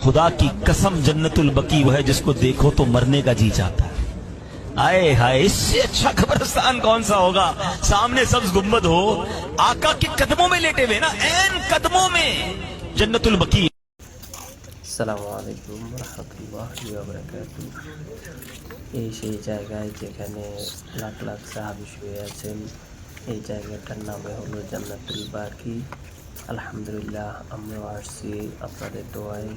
खुदा की कसम जन्नतुल बकी वो है जिसको देखो तो मरने का जी चाहता है। आए हाय, इससे अच्छा कब्रिस्तान कौन सा होगा। सामने सब्ज गुम्बद हो, आका के कदमों में लेटे हुए ना, ऐन कदमों में जन्नतुल बकी। আসসালামু আলাইকুম রহমতুল্লাহি ওয়া বারাকাতুহু। এই সেই জায়গায় যেখানে লাখ লাখ সাহাবী শুয়ে আছেন, এই জায়গাটার নামে হলো জান্নাতুল বাকি। আলহামদুলিল্লাহ, আমরাও আসছি আপনাদের দোয়ায়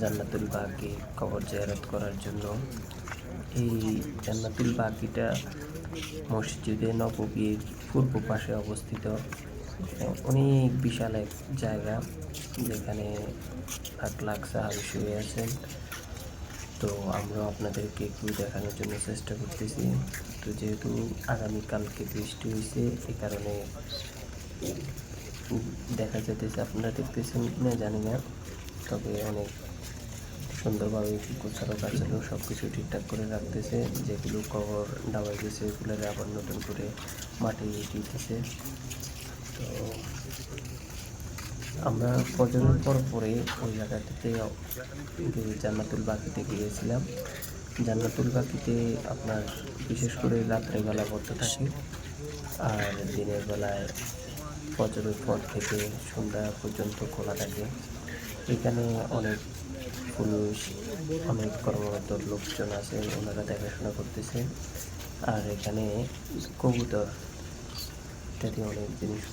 জান্নাতুল বাকি কবর জিয়ারত করার জন্য। এই জান্নাতুল বাকিটা মসজিদে নববীর পূর্ব পাশে অবস্থিত। অনেক বিশাল এক জায়গা যেখানে লাখ লাখ সাহাবী শুয়ে আছেন। তো আমরা আপনাদেরকে একটু দেখানোর জন্য চেষ্টা করতেছি। তো যেহেতু আগামীকালকে বৃষ্টি হয়েছে, এই কারণে দেখা যেতেছে, আপনারা দেখতেছেন কিনা জানি না, তবে অনেক সুন্দরভাবে গোছানো গাছালো সব কিছু ঠিকঠাক করে রাখতেছে। যেগুলো কবর ডাবাই গেছে ওগুলো আবার নতুন করে মাটি দিতেছে। তো আমরা ফজরের পরে ওই জায়গাটিতে জান্নাতুল বাকিতে গিয়েছিলাম। জান্নাতুল বাকিতে আপনার বিশেষ করে রাত্রেবেলা বন্ধ থাকে, আর দিনের বেলায় ফজরের পর থেকে সন্ধ্যা পর্যন্ত খোলা থাকে। এখানে অনেক পুরুষ, অনেক কর্মরত লোকজন আছে, ওনারা দেখাশোনা করতেছে। আর এখানে কবুতর ইত্যাদি অনেক জিনিস,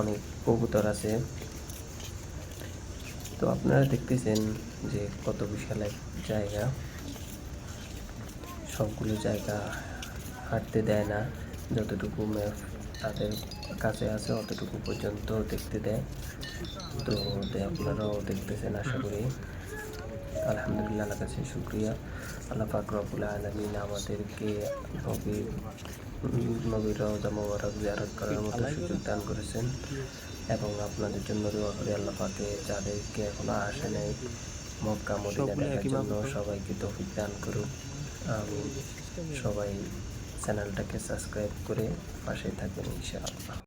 অনেক কবুতর আছে। তো আপনারা দেখতেছেন যে কত বিশাল এক জায়গা। সবগুলো জায়গা হাঁটতে দেয় না, যতটুকু ম্যাপ তাদের কাছে আছে অতটুকু পর্যন্ত দেখতে দেয়। তো আপনারাও দেখতেছেন আশা করি। আলহামদুলিল্লাহ, আল্লাহর কাছে শুকরিয়া। আল্লাহ পাক রব্বুল আলামিন আমাদেরকে নবীর রওজা মোবারক জিয়ারত করার মতো সুযোগ দান করেছেন, এবং আপনাদের জন্য দোয়া করি আল্লাহ পাকে যাদেরকে এখনো আসে নাই মক্কা মদিনা দেখার জন্য সবাইকে তৌফিক দান করুক। আমি সবাই চ্যানেলটাকে সাবস্ক্রাইব করে পাশে থাকবেন ইনশাআল্লাহ।